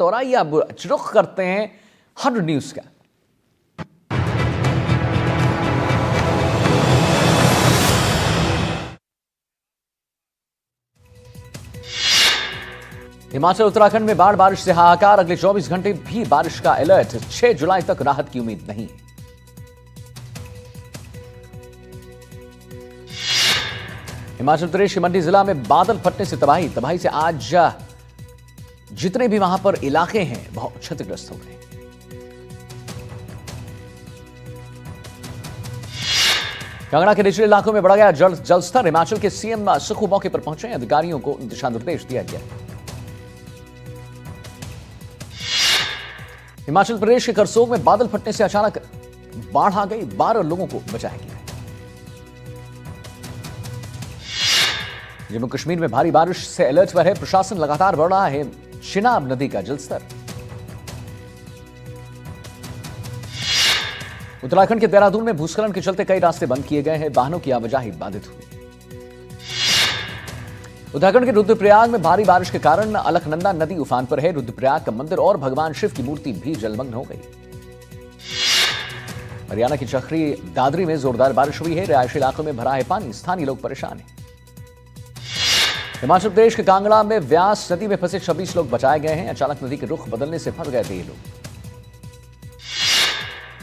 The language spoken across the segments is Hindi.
तो आइए अब रुख करते हैं 100 न्यूज का। हिमाचल उत्तराखंड में बाढ़ बारिश से हाहाकार, अगले 24 घंटे भी बारिश का अलर्ट, 6 जुलाई तक राहत की उम्मीद नहीं। हिमाचल प्रदेश के मंडी जिला में बादल फटने से तबाही से आज जितने भी वहां पर इलाके हैं बहुत क्षतिग्रस्त हो गए। कांगड़ा के निचले इलाकों में बढ़ गया जलस्तर, हिमाचल के सीएम सुखू मौके पर पहुंचे, अधिकारियों को दिशा निर्देश दिया गया। हिमाचल प्रदेश के करसोग में बादल फटने से अचानक बाढ़ आ गई, 12 लोगों को बचाया गया। जम्मू कश्मीर में भारी बारिश से अलर्ट पर है प्रशासन, लगातार बढ़ रहा है चिनाब नदी का जलस्तर। उत्तराखंड के देहरादून में भूस्खलन के चलते कई रास्ते बंद किए गए हैं, वाहनों की आवाजाही बाधित हुई। उत्तराखंड के रुद्रप्रयाग में भारी बारिश के कारण अलकनंदा नदी उफान पर है, रुद्रप्रयाग का मंदिर और भगवान शिव की मूर्ति भी जलमग्न हो गई। हरियाणा की चखरी दादरी में जोरदार बारिश हुई है, रिहायशी इलाकों में भरा है पानी, स्थानीय लोग परेशान हैं। हिमाचल प्रदेश के कांगड़ा में व्यास नदी में फंसे 26 लोग बचाए गए हैं, अचानक नदी के रुख बदलने से फंस गए थे ये लोग।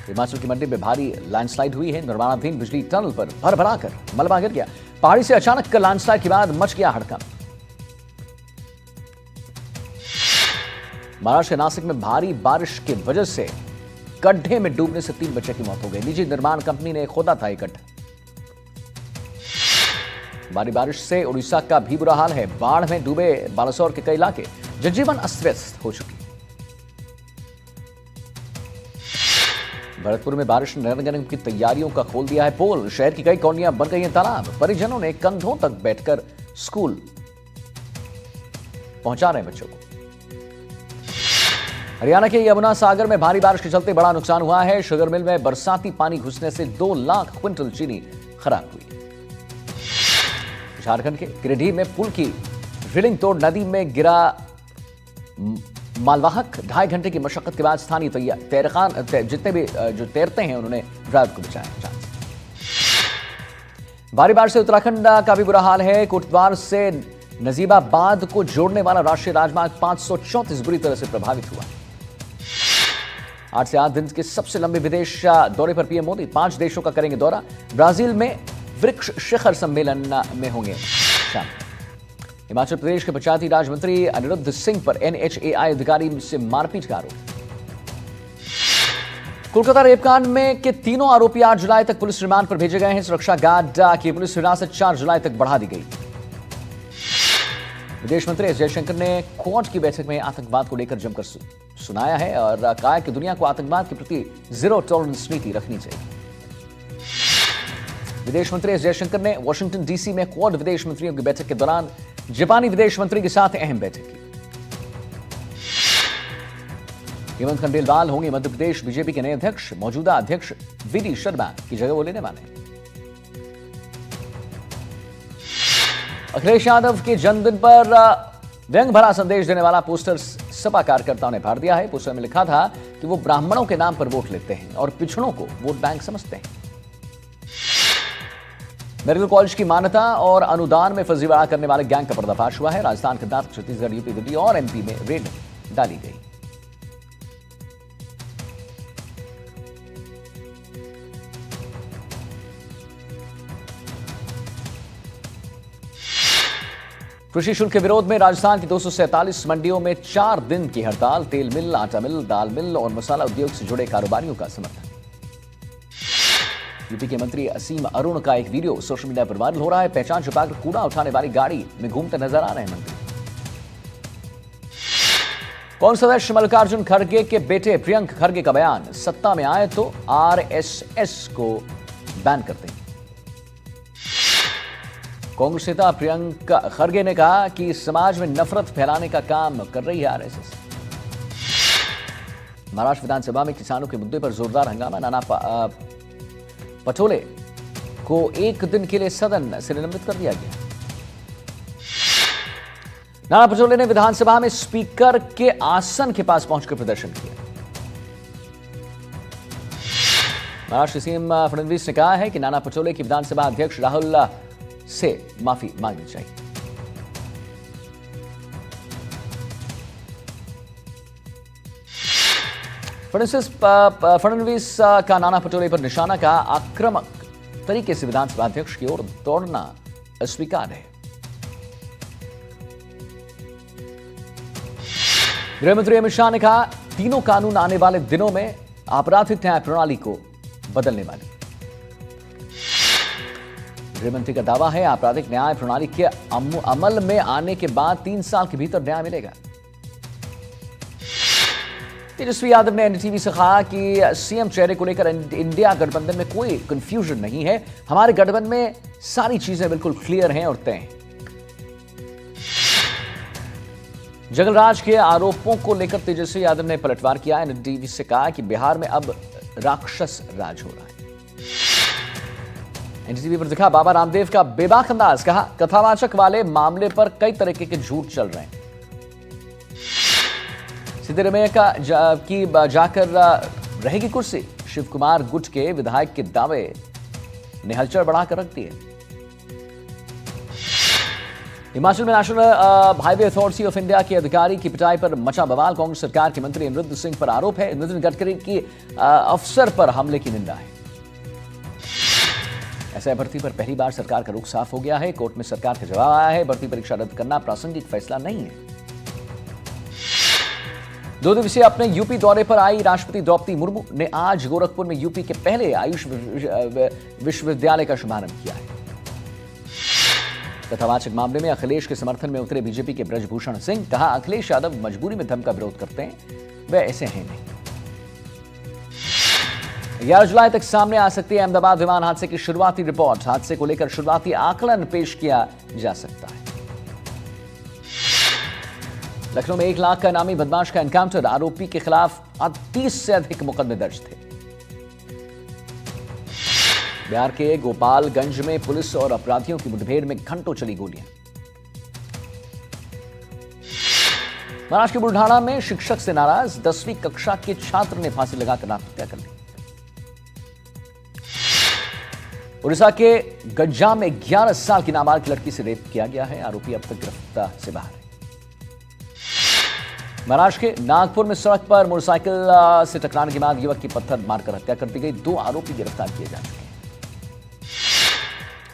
हिमाचल की मंडी में भारी लैंडस्लाइड हुई है, निर्माणाधीन बिजली टनल पर भरभराकर मलबा गिर गया, पहाड़ी से अचानक लैंडस्लाइड के बाद मच गया हड़कंप। महाराष्ट्र के नासिक में भारी बारिश की वजह से गड्ढे में डूबने से 3 बच्चे की मौत हो गई, निजी निर्माण कंपनी ने खोदा था एक गड्ढा। भारी बारिश से उड़ीसा का भी बुरा हाल है, बाढ़ में डूबे बालासोर के कई इलाके, जनजीवन अस्त व्यस्त हो चुकी। भरतपुर में बारिश ने नगर निगम की तैयारियों का खोल दिया है पोल, शहर की कई कॉलोनियां बन गई हैं तालाब, परिजनों ने कंधों तक बैठकर स्कूल पहुंचा रहे बच्चों को। हरियाणा के यमुना सागर में भारी बारिश के चलते बड़ा नुकसान हुआ है, शुगर मिल में बरसाती पानी घुसने से 2 लाख क्विंटल चीनी खराब हुई। झारखंड के गिरिडीह में पुल की रेलिंग तोड़ नदी में गिरा मालवाहक, 2.5 घंटे की मशक्कत के बाद स्थानीय जितने भी जो तैरते हैं उन्होंने ड्राइवर को बचाया। भारी बारिश से उत्तराखंड का भी बुरा हाल है, कोटद्वार से नजीबाबाद को जोड़ने वाला राष्ट्रीय राजमार्ग 534 बुरी तरह से प्रभावित हुआ। 8 से 8 दिन के सबसे लंबे विदेश दौरे पर पीएम मोदी, 5 देशों का करेंगे दौरा, ब्राजील में वृक्ष शिखर सम्मेलन में होंगे शामिल। हिमाचल प्रदेश के पंचायती राज मंत्री अनिरुद्ध सिंह पर एनएचएआई अधिकारी से मारपीट का आरोप। कोलकाता रेपकांड में के 3 आरोपी 8 जुलाई तक पुलिस रिमांड पर भेजे गए हैं, सुरक्षा गार्ड की पुलिस हिरासत 4 जुलाई तक बढ़ा दी गई। विदेश मंत्री एस जयशंकर ने क्वाड की बैठक में आतंकवाद को लेकर जमकर सुनाया है और कहा कि दुनिया को आतंकवाद के प्रति जीरो टॉलरेंस नीति रखनी चाहिए। विदेश मंत्री एस जयशंकर ने वाशिंगटन डीसी में क्वाड विदेश मंत्रियों की बैठक के दौरान जापानी विदेश मंत्री के साथ अहम बैठक की। हेमंत खंडेलवाल होंगे मध्य प्रदेश बीजेपी के नए अध्यक्ष, मौजूदा अध्यक्ष वीडी शर्मा की जगह वो लेने वाले हैं। अखिलेश यादव के जन्मदिन पर व्यंग भरा संदेश देने वाला पोस्टर सपा कार्यकर्ताओं ने फाड़ दिया है। पोस्टर में लिखा था कि वो ब्राह्मणों के नाम पर वोट लेते हैं और पिछड़ों को वोट बैंक समझते हैं। मेडिकल कॉलेज की मान्यता और अनुदान में फर्जीवाड़ा करने वाले गैंग का पर्दाफाश हुआ है। राजस्थान, कर्नाटक, छत्तीसगढ़, यूपी, दिल्ली और एमपी में रेड डाली गई। कृषि शुल्क के विरोध में राजस्थान की 247 मंडियों में 4 दिन की हड़ताल, तेल मिल, आटा मिल, दाल मिल और मसाला उद्योग से जुड़े कारोबारियों का समर्थन। यूपी के मंत्री असीम अरुण का एक वीडियो सोशल मीडिया पर वायरल हो रहा है। पहचान छुपाकर कूड़ा उठाने वाली गाड़ी में घूमते नजर आ रहे हैं मंत्री। कांग्रेस अध्यक्ष मल्लिकार्जुन खड़गे के बेटे प्रियंक खड़गे का बयान, सत्ता में आए तो आरएसएस को बैन कर देंगे। कांग्रेस नेता प्रियंक खड़गे ने कहा कि समाज में नफरत फैलाने का काम कर रही है आरएसएस। महाराष्ट्र विधानसभा में किसानों के मुद्दे पर जोरदार हंगामा, नाना पटोले को 1 दिन के लिए सदन से निलंबित कर दिया गया। नाना पटोले ने विधानसभा में स्पीकर के आसन के पास पहुंचकर प्रदर्शन किया। महाराष्ट्र सीएम फडणवीस ने कहा है कि नाना पटोले की विधानसभा अध्यक्ष राहुल से माफी मांगनी चाहिए। फडणवीस का नाना पटोले पर निशाना का आक्रामक तरीके से विधानसभा अध्यक्ष की ओर दौड़ना अस्वीकार है। गृहमंत्री अमित शाह ने कहा, तीनों कानून आने वाले दिनों में आपराधिक न्याय प्रणाली को बदलने वाली। गृहमंत्री का दावा है, आपराधिक न्याय प्रणाली के अमल में आने के बाद 3 साल के भीतर न्याय मिलेगा। तेजस्वी यादव ने एनडीटीवी से कहा कि सीएम चेहरे को लेकर इंडिया गठबंधन में कोई कंफ्यूजन नहीं है। हमारे गठबंधन में सारी चीजें बिल्कुल क्लियर हैं और तय हैं। जंगलराज के आरोपों को लेकर तेजस्वी यादव ने पलटवार किया। एनडीटीवी से कहा कि बिहार में अब राक्षस राज हो रहा है। एनडीटीवी पर दिखा बाबा रामदेव का बेबाक अंदाज। कहा, कथावाचक वाले मामले पर कई तरीके के झूठ चल रहे हैं। सिद्धरमैया की जाकर रहेगी कुर्सी। शिव कुमार गुट के विधायक के दावे ने हलचल बढ़ाकर रख दी है। हिमाचल में national highway authority of India के अधिकारी की पिटाई पर मचा बवाल। कांग्रेस सरकार के मंत्री अनिरुद्ध सिंह पर आरोप है, नितिन गडकरी की अफसर पर हमले की निंदा है। एसआई भर्ती पर पहली बार सरकार का रुख साफ हो गया है। कोर्ट में सरकार का जवाब आया है, भर्ती परीक्षा रद्द करना प्रासंगिक फैसला नहीं है। 2 दिवसीय अपने यूपी दौरे पर आई राष्ट्रपति द्रौपदी मुर्मू ने आज गोरखपुर में यूपी के पहले आयुष विश्वविद्यालय का शुभारंभ किया है। कथावाचक मामले में अखिलेश के समर्थन में उतरे बीजेपी के ब्रजभूषण सिंह। कहा, अखिलेश यादव मजबूरी में धर्म का विरोध करते हैं, वे ऐसे हैं नहीं। 11 जुलाई तक सामने आ सकती है अहमदाबाद विमान हादसे की शुरुआती रिपोर्ट। हादसे को लेकर शुरुआती आकलन पेश किया जा सकता है। लखनऊ में 1 लाख का इनामी बदमाश का एनकाउंटर। आरोपी के खिलाफ 30 से अधिक मुकदमे दर्ज थे। बिहार के गोपालगंज में पुलिस और अपराधियों की मुठभेड़ में घंटों चली गोलियां। महाराष्ट्र के बुल्ढाना में शिक्षक से नाराज 10वीं कक्षा के छात्र ने फांसी लगाकर आत्महत्या कर ली। उड़ीसा के गंजा में 11 साल की नाबालिग लड़की से रेप किया गया है। आरोपी अब तक गिरफ्तार से बाहर है। महाराष्ट्र के नागपुर में सड़क पर मोटरसाइकिल से टकराने के बाद युवक की पत्थर मारकर हत्या कर दी गई। 2 आरोपी गिरफ्तार किए जा चुके हैं।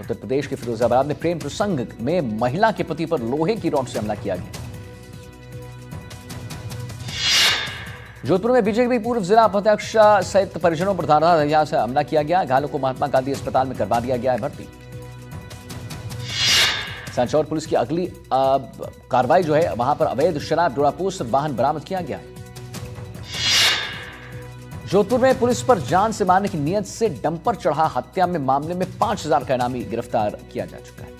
उत्तर प्रदेश के फिरोजाबाद में प्रेम प्रसंग में महिला के पति पर लोहे की रॉड से हमला किया गया। जोधपुर में बीजेपी पूर्व जिला उपाध्यक्ष सहित परिजनों पर धारदार हथियार से हमला किया गया। घायलों को महात्मा गांधी अस्पताल में करवा दिया गया है भर्ती। सांचौर पुलिस की अगली कार्रवाई जो है, वहां पर अवैध शराब डोरापोस्त वाहन बरामद किया गया। जोधपुर में पुलिस पर जान से मारने की नियत से डंपर चढ़ा हत्या में मामले में 5000 का इनामी गिरफ्तार किया जा चुका है।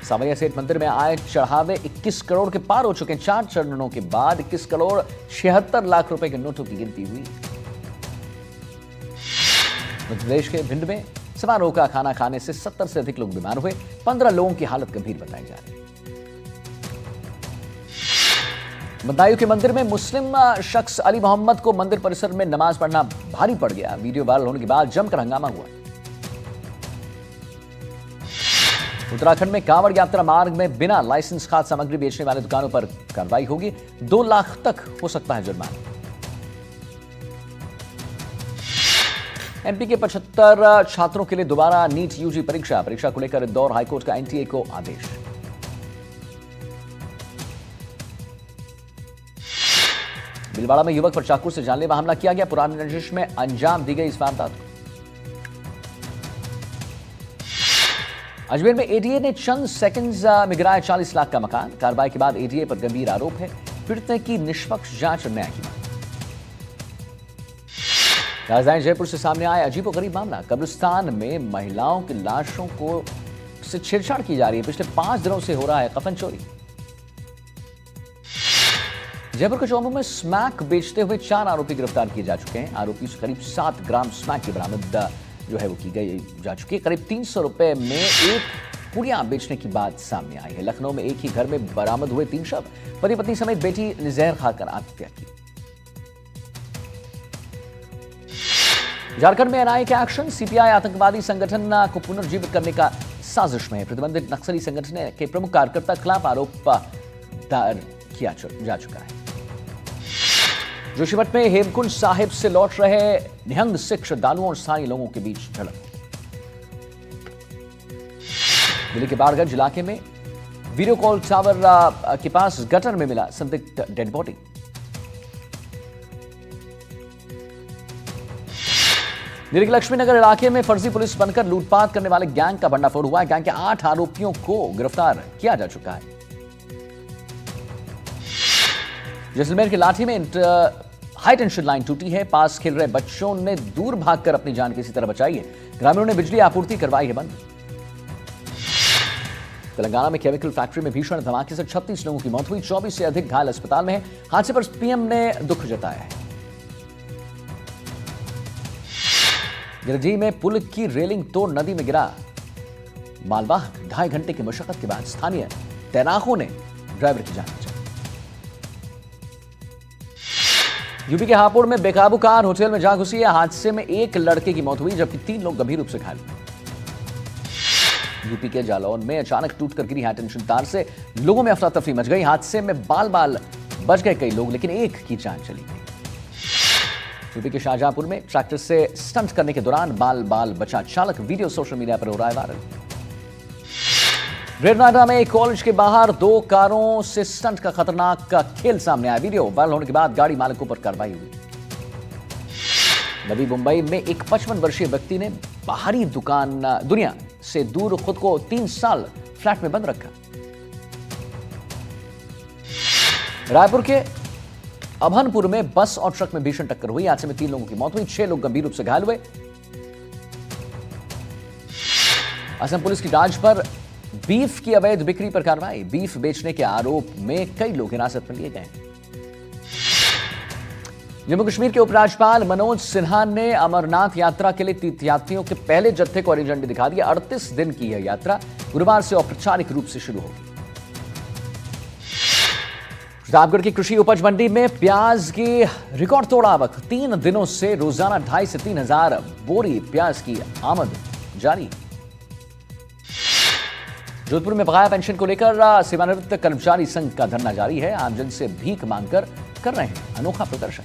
सावैया सेठ मंदिर में आए चढ़ावे 21 करोड़ के पार हो चुके हैं। 4 चरणों के बाद 21 करोड़ 76 लाख रुपए के नोटों की गिनती हुई। मध्य प्रदेश के भिंड में समारोह का खाना खाने से 70 से अधिक लोग बीमार हुए। 15 लोगों की हालत गंभीर बताई जा रही है। बदायूं के मंदिर में मुस्लिम शख्स अली मोहम्मद को मंदिर परिसर में नमाज पढ़ना भारी पड़ गया। वीडियो वायरल होने के बाद जमकर हंगामा हुआ। उत्तराखंड में कांवड़ यात्रा मार्ग में बिना लाइसेंस खाद्य सामग्री बेचने वाले दुकानों पर कार्रवाई होगी। 2 लाख तक हो सकता है जुर्माना। एमपी के 75 छात्रों के लिए दोबारा नीट यूजी परीक्षा को लेकर इंदौर हाईकोर्ट का एनटीए को आदेश। भीलवाड़ा में युवक पर चाकू से जानलेवा हमला किया गया। पुरानी रंजिश में अंजाम दी गई इस वारदात को। अजमेर में एडीए ने चंद सेकंड्स में गिराया 40 लाख का मकान। कार्रवाई के बाद एडीए पर गंभीर आरोप है। पीड़ित ने की निष्पक्ष जांच और न्याय की मांग। राजधानी जयपुर से सामने आया अजीबोगरीब मामला। कब्रिस्तान में महिलाओं की लाशों को से छेड़छाड़ की जा रही है। पिछले 5 दिनों से हो रहा है कफन चोरी। जयपुर के चौमू में स्मैक बेचते हुए 4 आरोपी गिरफ्तार किए जा चुके हैं। आरोपी से करीब 7 ग्राम स्मैक की बरामद जो है वो की गई जा चुकी है। करीब 300 रुपए में 1 पुड़िया बेचने की बात सामने आई है। लखनऊ में एक ही घर में बरामद हुए 3 शव। पति पत्नी समेत बेटी ने जहर खाकर आत्महत्या की। झारखंड में एनआईए के एक्शन। सीपीआई आतंकवादी संगठन को पुनर्जीवित करने का साजिश में प्रतिबंधित नक्सली संगठन के प्रमुख कार्यकर्ता के खिलाफ आरोप दायर किया जा चुका है। जोशीमठ में हेमकुंड साहिब से लौट रहे निहंग सिख श्रद्धालुओं और स्थानीय लोगों के बीच झड़प। दिल्ली के बाड़गंज इलाके में वीडियो कॉल टावर के पास गटर में मिला संदिग्ध डेड बॉडी। दिल्ली के लक्ष्मीनगर इलाके में फर्जी पुलिस बनकर लूटपाट करने वाले गैंग का भंडाफोड़ हुआ है। गैंग के 8 आरोपियों को गिरफ्तार किया जा चुका है। जैसलमेर के लाठी में हाई टेंशन लाइन टूटी है। पास खेल रहे बच्चों ने दूर भागकर अपनी जान किसी तरह बचाई है। ग्रामीणों ने बिजली आपूर्ति करवाई है बंद। तेलंगाना में केमिकल फैक्ट्री में भीषण धमाके से 36 लोगों की मौत हुई। 24 से अधिक घायल अस्पताल में हैं। हादसे पर पीएम ने दुख जताया है। गिरिडीह में पुल की रेलिंग तोड़ नदी में गिरा मालवाहक। 2.5 घंटे की मशक्कत के बाद स्थानीय तैनाकों ने ड्राइवर की जान बचाई। यूपी के हापुड़ में बेकाबू कार होटल में जा घुसी है। हादसे में एक लड़के की मौत हुई जबकि 3 लोग गंभीर रूप से घायल हुए। यूपी के जालौन में अचानक टूटकर गिरी हाई टेंशन तार से लोगों में अफरा तफरी मच गई। हादसे में बाल बच गए कई लोग, लेकिन एक की जान चली गई। यूपी के शाहजहांपुर में ट्रैक्टर से स्टंट करने के दौरान बाल बचा चालक। वीडियो सोशल मीडिया पर हो रहा है वायरल। ग्रेटर नोएडा में एक कॉलेज के बाहर 2 कारों से स्टंट का खतरनाक खेल सामने आया। वीडियो वायरल होने के बाद गाड़ी मालिकों पर कार्रवाई हुई। नवी मुंबई में एक 55 वर्षीय व्यक्ति ने बाहरी दुनिया से दूर खुद को 3 साल फ्लैट में बंद रखा। रायपुर के अभनपुर में बस और ट्रक में भीषण टक्कर हुई। हादसे में 3 लोगों की मौत हुई। 6 लोग गंभीर रूप से घायल हुए। असम पुलिस की डांच पर बीफ की अवैध बिक्री पर कार्रवाई। बीफ बेचने के आरोप में कई लोग हिरासत में लिए गए। जम्मू कश्मीर के उपराज्यपाल मनोज सिन्हा ने अमरनाथ यात्रा के लिए तीर्थयात्रियों के पहले जत्थे को हरी झंडी दिखा दिया। 38 दिन की यह यात्रा गुरुवार से औपचारिक रूप से शुरू होगी। प्रतापगढ़ की कृषि उपज मंडी में प्याज की रिकॉर्ड तोड़ आवक। 3 दिनों से रोजाना 2,500 से 3,000 बोरी प्याज की आमद जारी। जोधपुर में बकाया पेंशन को लेकर सेवानिवृत्त कर्मचारी संघ का धरना जारी है। आमजन से भीख मांगकर कर रहे हैं अनोखा प्रदर्शन।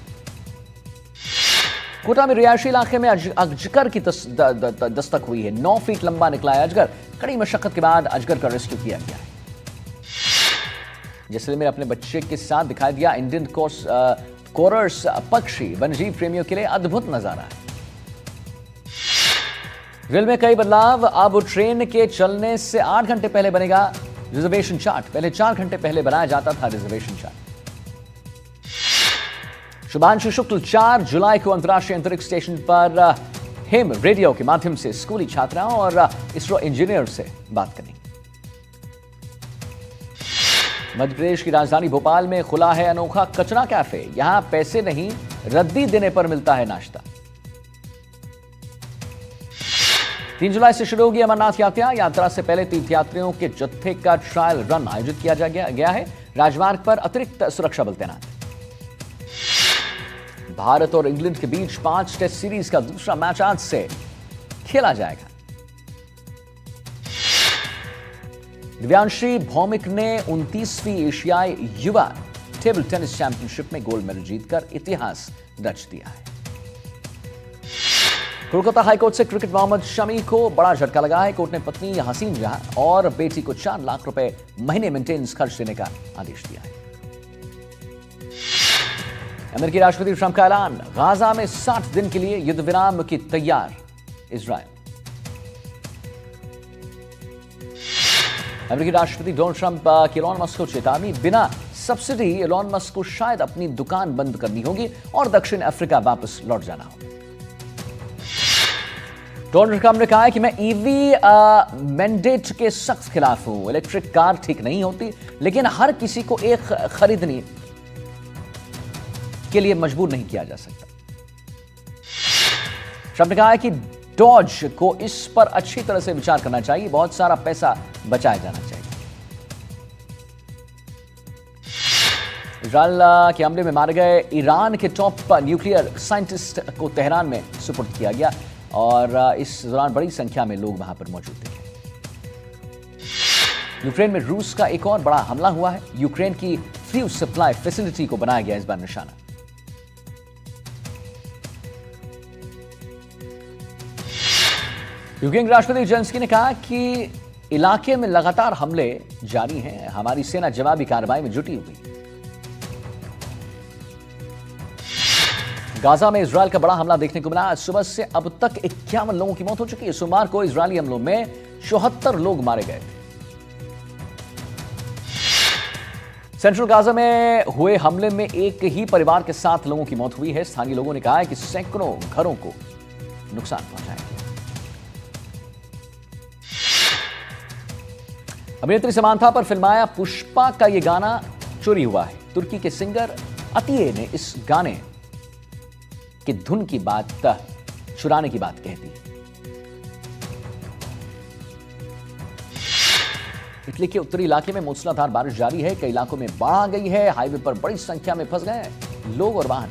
कोटा में रिहायशी इलाके में अजगर की दस्तक हुई है। 9 फीट लंबा निकला है अजगर। कड़ी मशक्कत के बाद अजगर का रेस्क्यू किया गया है। जैसलमेर अपने बच्चे के साथ दिखाई दिया इंडियन कोरस पक्षी। वन्यजीव प्रेमियों के लिए अद्भुत नजारा है। रेल में कई बदलाव। अब ट्रेन के चलने से 8 घंटे पहले बनेगा रिजर्वेशन चार्ट। पहले 4 घंटे पहले बनाया जाता था रिजर्वेशन चार्ट। शुभांशु शुक्ल 4 जुलाई को अंतर्राष्ट्रीय अंतरिक्ष स्टेशन पर हिम रेडियो के माध्यम से स्कूली छात्राओं और इसरो इंजीनियर से बात करेंगे। मध्य प्रदेश की राजधानी भोपाल में खुला है अनोखा कचरा कैफे। यहां पैसे नहीं, रद्दी देने पर मिलता है नाश्ता। 3 जुलाई से शुरू होगी अमरनाथ यात्रा। यात्रा से पहले तीर्थयात्रियों के जत्थे का ट्रायल रन आयोजित किया गया है। राजमार्ग पर अतिरिक्त सुरक्षा बल तैनात। भारत और इंग्लैंड के बीच 5 टेस्ट सीरीज का दूसरा मैच आज से खेला जाएगा। दिव्यांशी भौमिक ने 29वीं एशियाई युवा टेबल टेनिस चैंपियनशिप में गोल्ड मेडल जीतकर इतिहास रच दिया है। कोलकाता हाईकोर्ट से क्रिकेट मोहम्मद शमी को बड़ा झटका लगा है। कोर्ट ने पत्नी हसीन जहां और बेटी को 4 लाख रुपए महीने मेंटेनेंस खर्च देने का आदेश दिया है। अमेरिकी राष्ट्रपति ट्रंप का ऐलान। गाजा में 60 दिन के लिए युद्ध विराम की तैयार इजरायल। अमेरिकी राष्ट्रपति डोनाल्ड ट्रंप की एलोन मस्क को चेतावनी। बिना सब्सिडी एलोन मस्क को शायद अपनी दुकान बंद करनी होगी और दक्षिण अफ्रीका वापस लौट जाना होगा। डोनाल्ड ट्रंप ने कहा है कि मैं ईवी मैंडेट के सख्त खिलाफ हूं। इलेक्ट्रिक कार ठीक नहीं होती, लेकिन हर किसी को एक खरीदने के लिए मजबूर नहीं किया जा सकता। ट्रंप ने कहा है कि डॉज को इस पर अच्छी तरह से विचार करना चाहिए। बहुत सारा पैसा बचाया जाना चाहिए। इजरायल के हमले में मारे गए ईरान के टॉप न्यूक्लियर साइंटिस्ट को तेहरान में सुपुर्द किया गया और इस दौरान बड़ी संख्या में लोग वहां पर मौजूद थे। यूक्रेन में रूस का एक और बड़ा हमला हुआ है। यूक्रेन की फ्यूज सप्लाई फैसिलिटी को बनाया गया इस बार निशाना। यूक्रेन के राष्ट्रपति जेलेंस्की ने कहा कि इलाके में लगातार हमले जारी हैं, हमारी सेना जवाबी कार्रवाई में जुटी हुई। गाजा में इजरायल का बड़ा हमला देखने को मिला। आज सुबह से अब तक 51 लोगों की मौत हो चुकी है। सोमवार को इजरायली हमलों में 74 लोग मारे गए थे। सेंट्रल गाजा में हुए हमले में एक ही परिवार के 7 लोगों की मौत हुई है। स्थानीय लोगों ने कहा है कि सैकड़ों घरों को नुकसान पहुंचाया गया। अभिनेत्री समांथा पर फिल्माया पुष्पा का यह गाना चोरी हुआ है। तुर्की के सिंगर अतिये ने इस गाने कि धुन की बात चुराने की बात कहती है। इटली के उत्तरी इलाके में मूसलाधार बारिश जारी है। कई इलाकों में बाढ़ आ गई है। हाईवे पर बड़ी संख्या में फंस गए लोग और वाहन।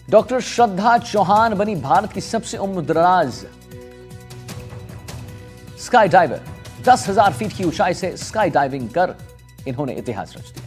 डॉक्टर श्रद्धा चौहान बनी भारत की सबसे उम्रदराज स्काई डाइवर। 10,000 फीट की ऊंचाई से स्काई डाइविंग कर इन्होंने इतिहास रच दिया।